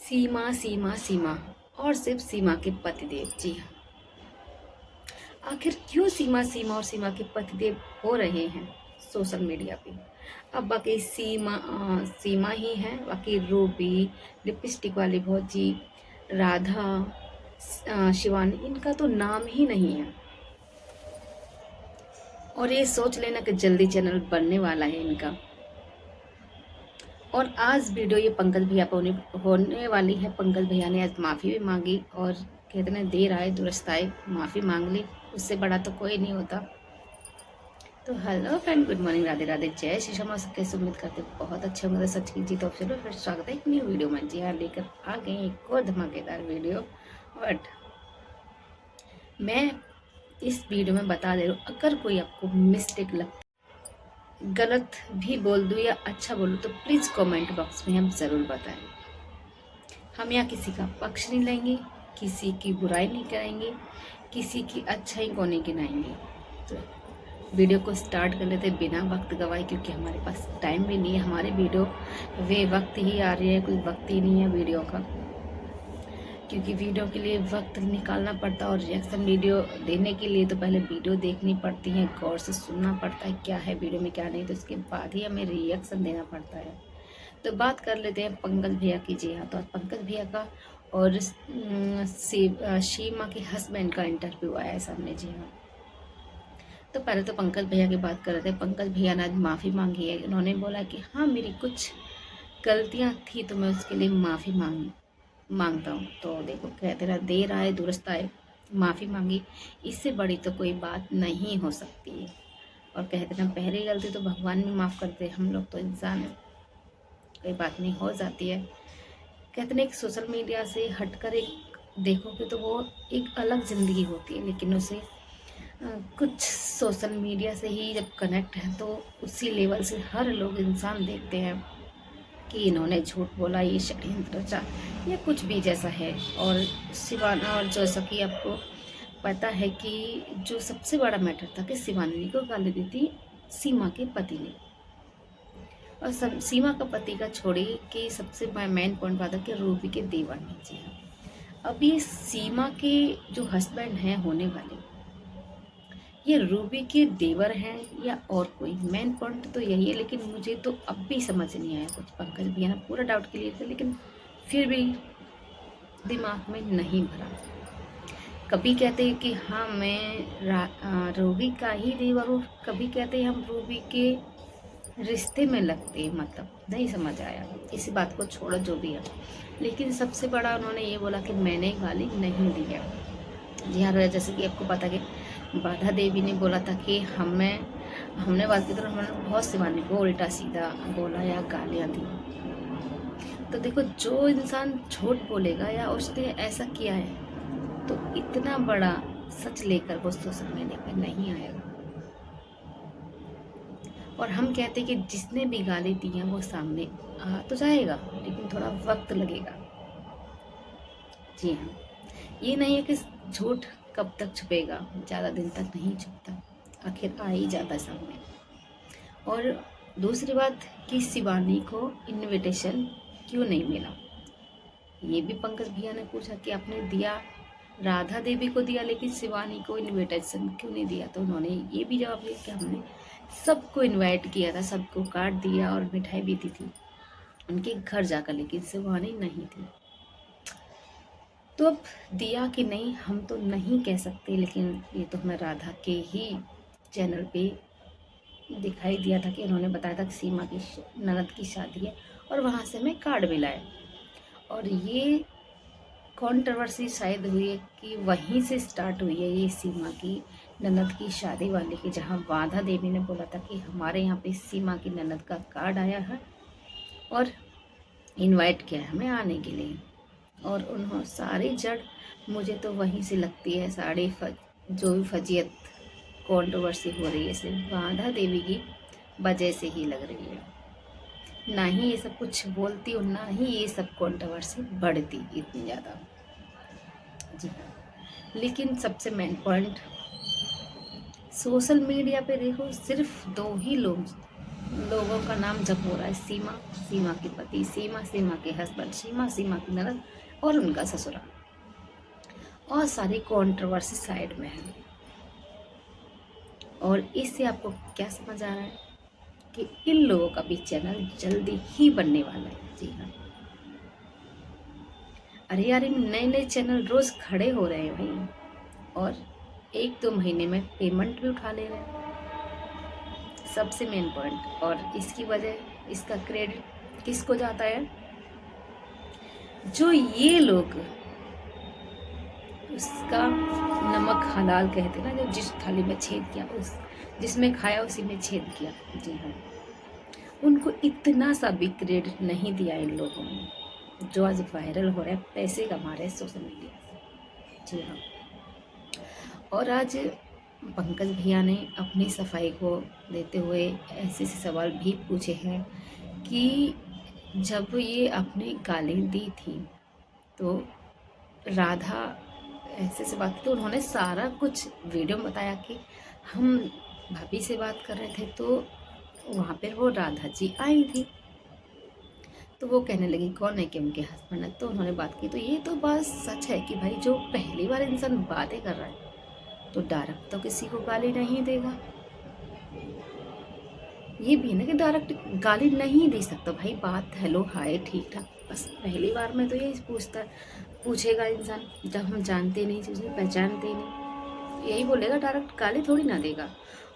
सीमा सीमा सीमा और सिर्फ सीमा के पतिदेव। जी हाँ, आखिर क्यों सीमा सीमा और सीमा के पतिदेव हो रहे हैं सोशल मीडिया पे। अब बाकी सीमा ही है, बाकी रूबी, लिपस्टिक वाली भौजी, राधा, शिवानी, इनका तो नाम ही नहीं है। और ये सोच लेना कि जल्दी चैनल बनने वाला है इनका। और आज वीडियो ये पंकज भैया पर होने वाली है। पंकज भैया ने आज माफ़ी भी मांगी और कहते हैं देर आए दुरुस्त आए, माफ़ी मांग ली, उससे बड़ा तो कोई नहीं होता। तो hello friend, good morning, Radhe Radhe, जय श्री श्याम। कैसे उम्मीद करते बहुत अच्छे होंगे। सच की जीत ऑफ चलो फिर स्वागत है एक न्यू वीडियो में। जी हाँ, लेकर आ गए एक और धमाकेदार वीडियो। बट मैं इस वीडियो में बता दे रहा हूँ, अगर कोई आपको मिस्टेक लगता, गलत भी बोल दूँ या अच्छा बोलूँ, तो प्लीज़ कमेंट बॉक्स में हम ज़रूर बताएं। हम यहाँ किसी का पक्ष नहीं लेंगे, किसी की बुराई नहीं करेंगे, किसी की अच्छाई को नहीं गिनाएंगे। तो वीडियो को स्टार्ट कर लेते बिना वक्त गवाए, क्योंकि हमारे पास टाइम भी नहीं है। हमारे वीडियो वे वक्त ही आ रही है, कोई वक्त ही नहीं है वीडियो का, क्योंकि वीडियो के लिए वक्त निकालना पड़ता है। और रिएक्शन वीडियो देने के लिए तो पहले वीडियो देखनी पड़ती है, गौर से सुनना पड़ता है क्या है वीडियो में क्या नहीं, तो उसके बाद ही हमें रिएक्शन देना पड़ता है। तो बात कर लेते हैं पंकज भैया की। जी हाँ, तो आज पंकज भैया का और शीमा के हस्बैंड का इंटरव्यू आया है सामने। जी हाँ, तो पहले तो पंकज भैया की बात कर रहे थे। पंकज भैया ने आज माफ़ी मांगी है। उन्होंने बोला कि हाँ, मेरी कुछ गलतियाँ थी तो मैं उसके लिए माफ़ी मांगता हूँ। तो देखो, कहते रहा देर आए दुरुस्त आए, माफ़ी मांगी, इससे बड़ी तो कोई बात नहीं हो सकती है। और कहते ना, पहली गलती तो भगवान भी माफ़ करते हैं, हम लोग तो इंसान हैं, कोई बात नहीं, हो जाती है। कहते ना, एक सोशल मीडिया से हटकर एक देखोगे तो वो एक अलग ज़िंदगी होती है, लेकिन उसे कुछ सोशल मीडिया से ही जब कनेक्ट है तो उसी लेवल से हर लोग इंसान देखते हैं कि इन्होंने झूठ बोला, ये षड्यंत्र रचा या कुछ भी जैसा है। और शिवाना, और जैसा कि आपको पता है कि जो सबसे बड़ा मैटर था कि शिवानी को गाली दी थी सीमा के पति ने। और सीमा का पति का छोड़ी कि सबसे मेन पॉइंट बात है कि रूबी के देवर ने। जी हाँ, अब ये सीमा के जो हस्बैंड हैं होने वाले, ये रूबी के देवर हैं या और कोई, मेन पॉइंट तो यही है। लेकिन मुझे तो अब भी समझ नहीं आया कुछ। पंकज भैया ने पूरा डाउट क्लियर किया, लेकिन फिर भी दिमाग में नहीं भरा। कभी कहते हैं कि हाँ मैं रूबी का ही देवर हूँ, कभी कहते हैं हम रूबी के रिश्ते में लगते हैं। मतलब नहीं समझ आया, इसी बात को छोड़ो जो भी है। लेकिन सबसे बड़ा उन्होंने ये बोला कि मैंने गाली नहीं दी है। जी हाँ, जैसे कि आपको पता कि बाधा देवी ने बोला था कि हमने बात की तो हमने बहुत शिवानी को उल्टा सीधा बोला या गालियाँ दी। तो देखो, जो इंसान झूठ बोलेगा या उसने ऐसा किया है तो इतना बड़ा सच लेकर वो सोशल मीडिया पर नहीं आएगा। और हम कहते हैं कि जिसने भी गाली दी है वो सामने आ तो जाएगा, लेकिन थोड़ा वक्त लगेगा। जी हाँ, ये नहीं है कि झूठ कब तक छुपेगा, ज़्यादा दिन तक नहीं छुपता, आखिर आ ही जाता सामने। और दूसरी बात कि शिवानी को इनविटेशन क्यों नहीं मिला, ये भी पंकज भैया ने पूछा कि आपने दिया, राधा देवी को दिया, लेकिन शिवानी को इनविटेशन क्यों नहीं दिया। तो उन्होंने ये भी जवाब दिया कि हमने सबको इनवाइट किया था, सबको कार्ड दिया और मिठाई भी दी थी उनके घर जाकर, लेकिन शिवानी नहीं थी। तो अब दिया कि नहीं हम तो नहीं कह सकते, लेकिन ये तो हमें राधा के ही चैनल पे दिखाई दिया था कि उन्होंने बताया था कि सीमा की ननद की शादी है, और वहाँ से हमें कार्ड मिला है। और ये कंट्रोवर्सी शायद हुई है कि वहीं से स्टार्ट हुई है ये सीमा की ननद की शादी वाली की, जहाँ बाधा देवी ने बोला था कि हमारे यहाँ पे सीमा की ननद का कार्ड आया है और इनवाइट किया है हमें आने के लिए। और उन्होंने सारी जड़ मुझे तो वहीं से लगती है, जो भी फजीयत कंट्रोवर्सी हो रही है सिर्फ बाधा देवी की वजह से ही लग रही है। ना ही ये सब कुछ बोलती और ना ही ये सब कंट्रोवर्सी बढ़ती इतनी ज़्यादा। जी हाँ, लेकिन सबसे मेन पॉइंट, सोशल मीडिया पे देखो सिर्फ दो ही लोग लोगों का नाम जप हो रहा है सीमा, सीमा के पति सीमा, सीमा के हस्बैंड सीमा, सीमा की ननद और उनका ससुराल, और सारी कंट्रोवर्सी साइड में है। और इससे आपको क्या समझ आ रहा है कि इन लोगों का भी चैनल जल्दी ही बनने वाला है। जी हाँ, अरे यार, इन नए नए चैनल रोज खड़े हो रहे हैं भाई, और 1-2 महीने में पेमेंट भी उठा ले रहे हैं, सबसे मेन पॉइंट। और इसकी वजह, इसका क्रेडिट किसको जाता है? जो ये लोग उसका नमक हलाल कहते हैं ना, जो जिस थाली में छेद किया उस जिसमें खाया उसी में छेद किया। जी हाँ, उनको इतना सा भी क्रेडिट नहीं दिया इन लोगों ने, जो आज वायरल हो रहा है, पैसे कमा रहे हैं सोशल मीडिया से। जी हाँ, और आज पंकज भैया ने अपनी सफाई को देते हुए ऐसे ऐसे सवाल भी पूछे हैं कि जब ये अपनी गाली दी थी तो राधा ऐसे से बात की, तो उन्होंने सारा कुछ वीडियो में बताया कि हम भाभी से बात कर रहे थे तो वहाँ पर वो राधा जी आई थी, तो वो कहने लगी कौन है कि उनके हस्बैंड है, तो उन्होंने बात की। तो ये तो बात सच है कि भाई जो पहली बार इंसान बातें कर रहा है तो डायरेक्ट तो किसी को गाली नहीं देगा। ये भी ना कि डायरेक्ट गाली नहीं दे सकता भाई, बात हेलो हाय ठीक ठाक, बस पहली बार में तो यही पूछेगा इंसान, जब हम जानते नहीं चीज़ें, पहचानते नहीं, यही बोलेगा, डायरेक्ट गाली थोड़ी ना देगा।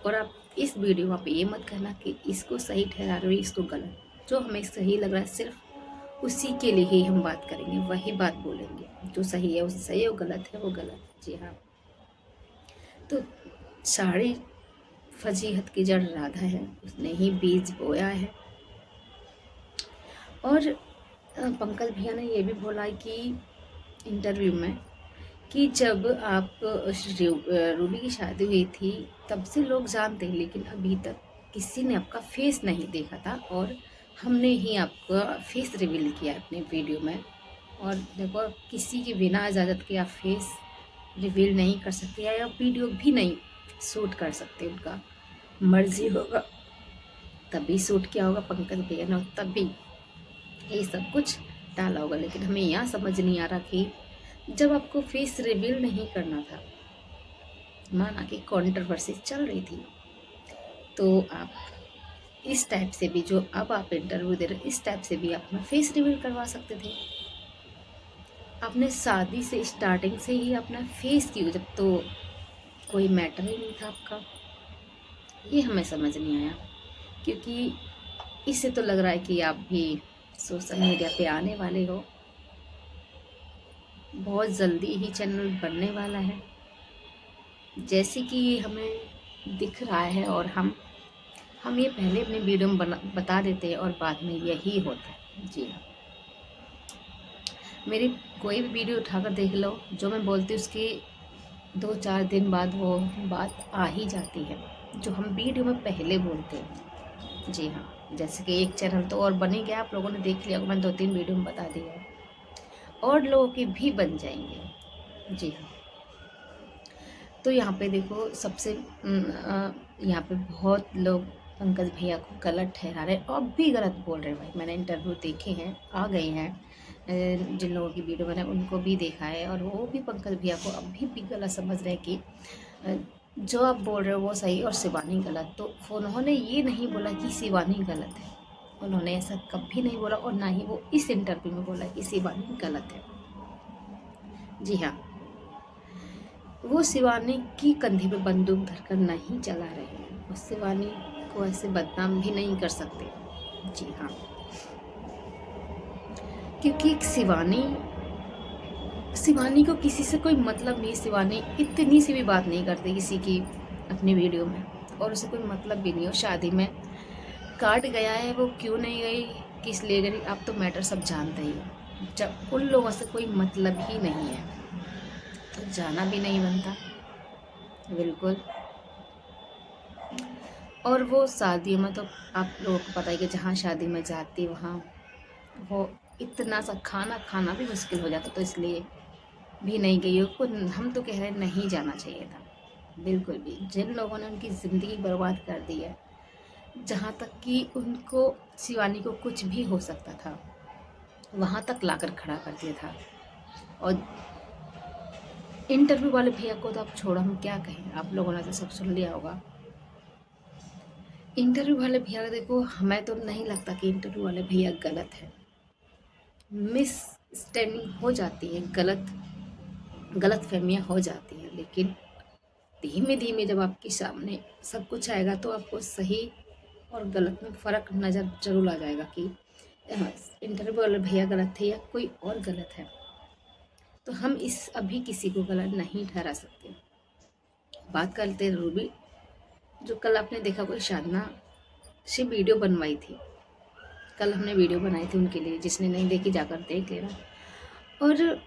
और आप इस वीडियो में आप ये मत कहना कि इसको सही ठहरा रहे हो, इसको गलत। जो हमें सही लग रहा है सिर्फ उसी के लिए ही हम बात करेंगे, वही बात बोलेंगे, जो सही है वो सही है, वो गलत है वो गलत। जी हाँ, तो सारी फजीहत की जड़ राधा है, उसने ही बीज बोया है। और पंकज भैया ने ये भी बोला कि इंटरव्यू में कि जब आप रूबी की शादी हुई थी तब से लोग जानते हैं, लेकिन अभी तक किसी ने आपका फेस नहीं देखा था, और हमने ही आपका फेस रिवील किया अपने वीडियो में। और देखो, किसी के बिना इजाज़त के आप फेस रिवील नहीं कर सकते या वीडियो भी नहीं शूट कर सकते, उनका मर्जी होगा तभी शूट किया होगा पंकज भैया ने, तभी ये सब कुछ डाला होगा। लेकिन हमें यहाँ समझ नहीं आ रहा कि जब आपको फेस रिवील नहीं करना था, माना कि कंट्रोवर्सी चल रही थी, तो आप इस टाइप से भी, जो अब आप इंटरव्यू दे रहे इस टाइप से भी आप अपना फेस रिवील करवा सकते थे। आपने शादी से स्टार्टिंग से ही अपना फेस क्यों, जब तो कोई मैटर ही नहीं था आपका, ये हमें समझ नहीं आया। क्योंकि इससे तो लग रहा है कि आप भी सोशल मीडिया पे आने वाले हो, बहुत जल्दी ही चैनल बनने वाला है, जैसे कि ये हमें दिख रहा है। और हम ये पहले अपने वीडियो में बता देते हैं और बाद में यही होता है। जी हाँ, मेरी कोई भी वीडियो उठाकर देख लो, जो मैं बोलती हूँ उसके 2-4 दिन बाद वो बात आ ही जाती है, जो हम वीडियो में पहले बोलते हैं। जी हाँ, जैसे कि एक चैनल तो और बन ही गया, आप लोगों ने देख लिया, मैंने 2-3 वीडियो में बता दिया है, और लोगों के भी बन जाएंगे। जी हाँ, तो यहाँ पे देखो, सबसे यहाँ पे बहुत लोग पंकज भैया को गलत ठहरा रहे, अब भी गलत बोल रहे हैं भाई। मैंने इंटरव्यू देखे हैं, आ गए हैं, जिन लोगों की वीडियो मैंने उनको भी देखा है, और वो भी पंकज भैया को अभी भी गलत समझ रहे हैं कि जो आप बोल रहे हो वो सही और शिवानी गलत। तो उन्होंने ये नहीं बोला कि शिवानी गलत है, उन्होंने ऐसा कभी नहीं बोला, और ना ही वो इस इंटरव्यू में बोला कि शिवानी गलत है। जी हाँ, वो शिवानी की कंधे पे बंदूक धरकर नहीं चला रहे हैं, और शिवानी को ऐसे बदनाम भी नहीं कर सकते। जी हाँ, क्योंकि शिवानी को किसी से कोई मतलब नहीं, शिवानी इतनी सी भी बात नहीं करती किसी की अपनी वीडियो में, और उसे कोई मतलब भी नहीं हो। शादी में काट गया है, वो क्यों नहीं गई, किस लिए गई, आप तो मैटर सब जानते ही हो। जब उन लोगों से कोई मतलब ही नहीं है तो जाना भी नहीं बनता, बिल्कुल। और वो शादियों में तो आप लोगों को पता है कि जहाँ शादी में जाती वहाँ वो इतना सा खाना खाना भी मुश्किल हो जाता, तो इसलिए भी नहीं गई हो। हम तो कह रहे हैं नहीं जाना चाहिए था, बिल्कुल भी। जिन लोगों ने उनकी ज़िंदगी बर्बाद कर दी है, जहाँ तक कि उनको, शिवानी को कुछ भी हो सकता था, वहाँ तक लाकर खड़ा कर दिया था। और इंटरव्यू वाले भैया को तो आप छोड़ो, हम क्या कहें, आप लोगों ने तो सब सुन लिया होगा। इंटरव्यू वाले भैया का देखो, हमें तो नहीं लगता कि इंटरव्यू वाले भैया गलत है। मिस स्टैंडिंग हो जाती है, गलत फहमियाँ हो जाती हैं, लेकिन धीमे धीमे जब आपके सामने सब कुछ आएगा तो आपको सही और गलत में फ़र्क नज़र जरूर आ जाएगा कि इंटरव्यू वाले भैया गलत थे या कोई और गलत है। तो हम इस अभी किसी को गलत नहीं ठहरा सकते। बात करते हैं रूबी, जो कल आपने देखा कोई साधना से वीडियो बनवाई थी। कल हमने वीडियो बनाई थी उनके लिए, जिसने नहीं देखी जाकर देख लेना। और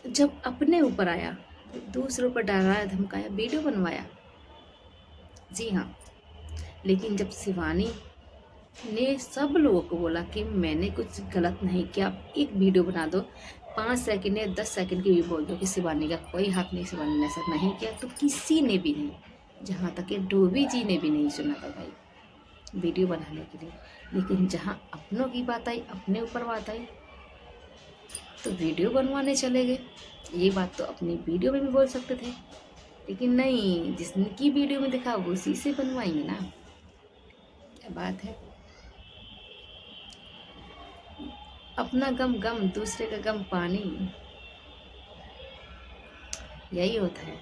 जब अपने ऊपर आया तो दूसरों पर डराया धमकाया, वीडियो बनवाया। जी हाँ, लेकिन जब शिवानी ने सब लोगों को बोला कि मैंने कुछ गलत नहीं किया, आप एक वीडियो बना दो, 5 सेकंड या 10 सेकंड की भी बोल दो कि शिवानी का कोई हाथ नहीं, शिवानी ने ऐसा नहीं किया, तो किसी ने भी नहीं, जहाँ तक कि डोबी जी ने भी नहीं सुना था भाई वीडियो बनाने के लिए। लेकिन जहाँ अपनों की बात आई, अपने ऊपर बात आई, तो वीडियो बनवाने चले गए। ये बात तो अपनी वीडियो में भी बोल सकते थे, लेकिन नहीं, जिसकी वीडियो में दिखा वो उसी से बनवाएंगे ना। क्या बात है, अपना गम गम, दूसरे का गम पानी, यही होता है।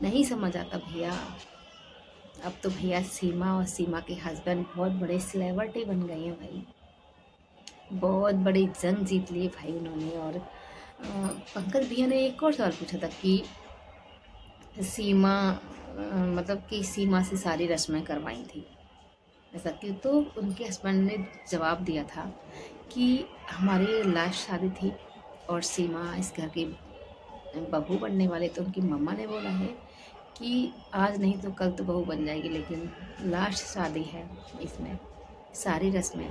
नहीं समझ आता भैया। अब तो भैया सीमा और सीमा के हस्बैंड बहुत बड़े सेलिब्रिटी बन गए हैं भाई, बहुत बड़ी जंग जीत ली भाई उन्होंने। और पंकज भैया ने एक और सवाल पूछा था कि सीमा मतलब कि सीमा से सारी रस्में करवाई थी, ऐसा क्यों? तो उनके हस्बैंड ने जवाब दिया था कि हमारी लास्ट शादी थी और सीमा इस घर की बहू बनने वाले, तो उनकी मम्मा ने बोला है कि आज नहीं तो कल तो बहू बन जाएगी, लेकिन लास्ट शादी है, इसमें सारी रस्में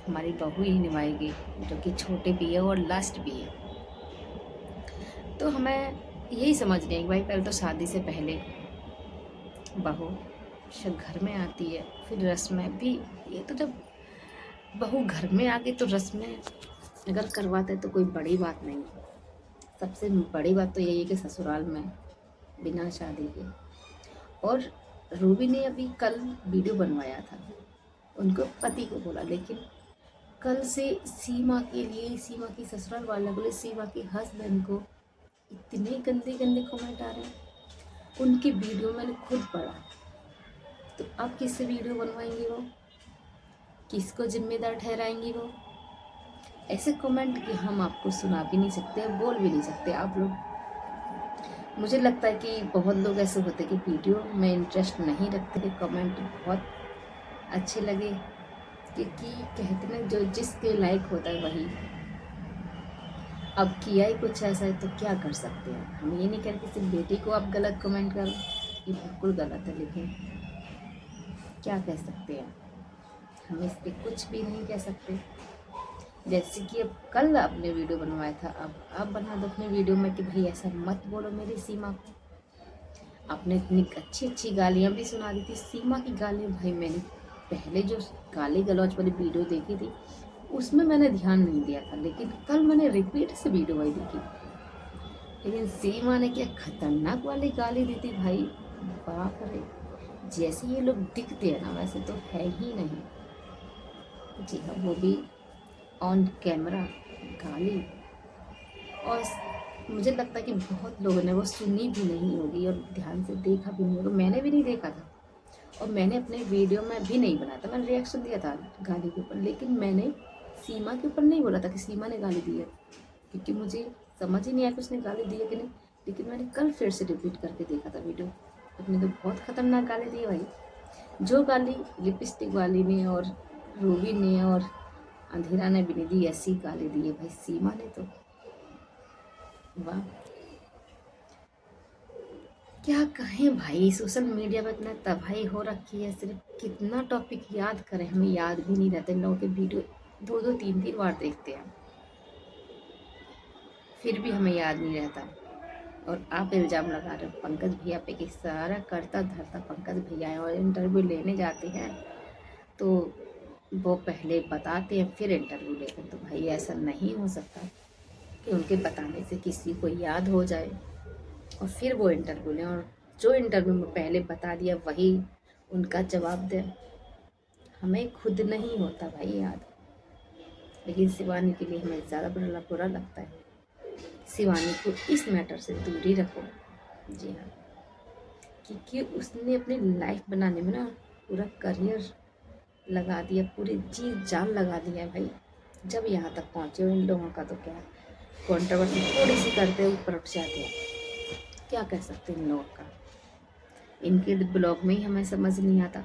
हमारी बहू ही निभाएगी, जो कि छोटे भी है और लास्ट भी है। तो हमें यही समझ नहीं है भाई, पहले तो शादी से पहले बहू घर में आती है, फिर रस्में भी, ये तो जब बहू घर में आ गई तो रस्में अगर करवाते तो कोई बड़ी बात नहीं है। सबसे बड़ी बात तो यही है कि ससुराल में बिना शादी के। और रूबी ने अभी कल वीडियो बनवाया था, उनको पति को बोला, लेकिन कल से सीमा के लिए, सीमा की ससुराल वालों के लिए, सीमा के हस्बैंड को इतने गंदे गंदे कमेंट आ रहे हैं। उनकी वीडियो मैंने खुद पढ़ा, तो अब किससे वीडियो बनवाएंगी वो, किसको जिम्मेदार ठहराएंगी वो? ऐसे कमेंट कि हम आपको सुना भी नहीं सकते, बोल भी नहीं सकते आप लोग। मुझे लगता है कि बहुत लोग ऐसे होते कि वीडियो में इंटरेस्ट नहीं रखते, कमेंट बहुत अच्छे लगे, क्योंकि कहते ना जो जिसके लायक होता है वही। अब किया ही कुछ ऐसा है तो क्या कर सकते हैं। हम ये नहीं कह रहे कि सिर्फ बेटी को आप गलत कमेंट करो, ये बिल्कुल गलत है, लेकिन क्या कह सकते हैं, हम इस पर कुछ भी नहीं कह सकते। जैसे कि अब कल आपने वीडियो बनवाया था, अब आप बना दो अपने वीडियो में कि भाई ऐसा मत बोलो मेरी सीमा को। आपने इतनी अच्छी अच्छी गालियाँ भी सुना दी थी, सीमा की गालियाँ भाई मैंने पहले जो गाली गलौज वाली वीडियो देखी थी उसमें मैंने ध्यान नहीं दिया था, लेकिन कल मैंने रिपीट से वीडियो वही देखी, लेकिन सीमा ने क्या खतरनाक वाली गाली दी थी भाई, बाप रे। जैसे ये लोग दिखते हैं ना वैसे तो है ही नहीं। जी हाँ, वो भी ऑन कैमरा गाली। और मुझे लगता है कि बहुत लोगों ने वो सुनी भी नहीं होगी और ध्यान से देखा भी नहीं होगा, मैंने भी नहीं देखा था। और मैंने अपने वीडियो में भी नहीं बनाया था, मैंने रिएक्शन दिया था गाली के ऊपर, लेकिन मैंने सीमा के ऊपर नहीं बोला था कि सीमा ने गाली दी है, क्योंकि मुझे समझ ही नहीं आया कि उसने गाली दी है कि नहीं। लेकिन मैंने कल फिर से रिपीट करके देखा था वीडियो, उसने तो बहुत खतरनाक गाली दी है भाई। जो गाली लिपस्टिक वाली ने और रूबी ने और अंधेरा ने भी नहीं दी, ऐसी गाली दी है भाई सीमा ने, तो वाह क्या कहें भाई। सोशल मीडिया पर इतना तबाही हो रखी है, सिर्फ कितना टॉपिक याद करें, हमें याद भी नहीं रहते। लोगों के वीडियो 2-2 3-3 बार देखते हैं, फिर भी हमें याद नहीं रहता। और आप इल्ज़ाम लगा रहे हो पंकज भैया पे कि सारा करता धरता पंकज भैया है, और इंटरव्यू लेने जाते हैं तो वो पहले बताते हैं फिर इंटरव्यू लेते हैं। तो भाई ऐसा नहीं हो सकता कि उनके बताने से किसी को याद हो जाए और फिर वो इंटरव्यू लें, और जो इंटरव्यू में पहले बता दिया वही उनका जवाब दें। हमें खुद नहीं होता भाई याद, लेकिन शिवानी के लिए हमें ज़्यादा बुरा लगता है। शिवानी को इस मैटर से दूर ही रखो। जी हाँ, क्योंकि उसने अपनी लाइफ बनाने में ना पूरा करियर लगा दिया, पूरी जी जान लगा दिया है भाई। जब यहाँ तक पहुँचे हो इन लोगों का तो क्या कंट्रोवर्सी थोड़ी सी करते ऊपर उठ जाते हैं, क्या कह सकते हैं इन लोगों का। इनके ब्लॉग में ही हमें समझ नहीं आता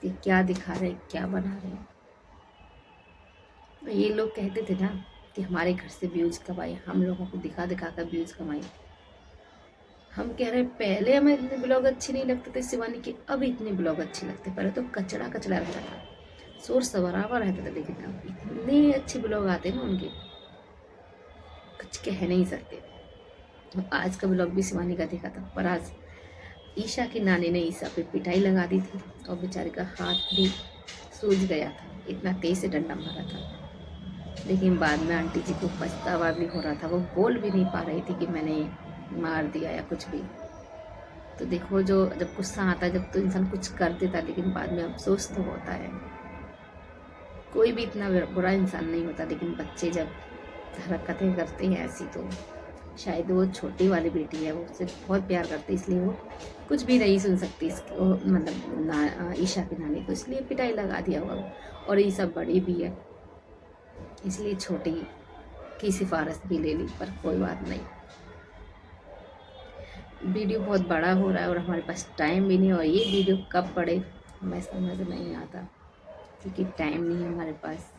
कि क्या दिखा रहे क्या बना रहे। तो ये लोग कहते थे ना कि हमारे घर से व्यूज़ कमाए, हम लोगों को दिखा दिखा कर व्यूज़ कमाए। हम कह रहे हैं पहले हमें इतने ब्लॉग अच्छे नहीं लगते थे शिवानी के, अब इतने ब्लॉग अच्छे लगते। पहले तो कचड़ा कचड़ा रहता था, शोर शराबा रहता था, लेकिन अब इतने अच्छे ब्लॉग आते हैं ना उनके, कुछ कह नहीं सकते। आज का ब्लॉग भी शिवानी का देखा था, पर आज ईशा की नानी ने ईशा पे पिटाई लगा दी थी और बेचारे का हाथ भी सूज गया था, इतना तेज से डंडा मारा था। लेकिन बाद में आंटी जी को पछतावा भी हो रहा था, वो बोल भी नहीं पा रही थी कि मैंने मार दिया या कुछ भी। तो देखो, जो जब गुस्सा आता है जब तो इंसान कुछ कर देता, लेकिन बाद में अफसोस तो होता है। कोई भी इतना बुरा इंसान नहीं होता, लेकिन बच्चे जब हरकतें करते हैं ऐसी, तो शायद वो छोटी वाली बेटी है, वो उससे बहुत प्यार करती है, इसलिए वो कुछ भी नहीं सुन सकती इसको, मतलब ईशा की नानी को, इसलिए पिटाई लगा दिया होगा। और ये सब बड़ी भी है, इसलिए छोटी की सिफारिश भी ले ली, पर कोई बात नहीं। वीडियो बहुत बड़ा हो रहा है और हमारे पास टाइम भी नहीं, और ये वीडियो कब पड़े हमें समझ नहीं आता, क्योंकि टाइम नहीं है हमारे पास।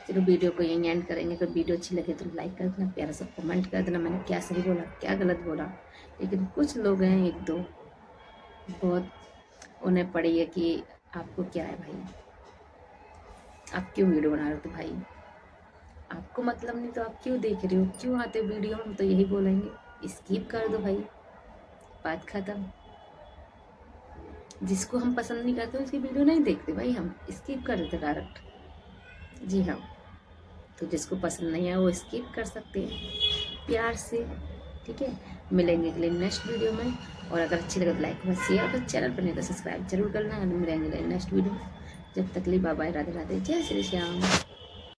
चलो वीडियो को यहीं एंड करेंगे। अगर वीडियो अच्छी लगे तो लाइक कर देना, प्यारा सा कमेंट कर देना मैंने क्या सही बोला क्या गलत बोला। लेकिन कुछ लोग हैं एक दो, बहुत उन्हें पड़ी है कि आपको क्या है भाई, आप क्यों वीडियो बना रहे हो, तो भाई आपको मतलब नहीं तो आप क्यों देख रहे हो, क्यों आते हो वीडियो में, तो यही बोलेंगे स्किप कर दो भाई, बात खत्म। जिसको हम पसंद नहीं करते उसकी वीडियो नहीं देखते भाई, हम स्किप कर देते डायरेक्ट। जी हाँ, तो जिसको पसंद नहीं है वो स्किप कर सकते हैं प्यार से, ठीक है। मिलेंगे अगले नेक्स्ट वीडियो में, और अगर अच्छी लगे तो लाइक और शेयर, अगर चैनल पर नहीं तो सब्सक्राइब जरूर करना। मिलेंगे नेक्स्ट वीडियो में, जब तक लिए बाय बाय, राधे राधे, जय श्री श्याम।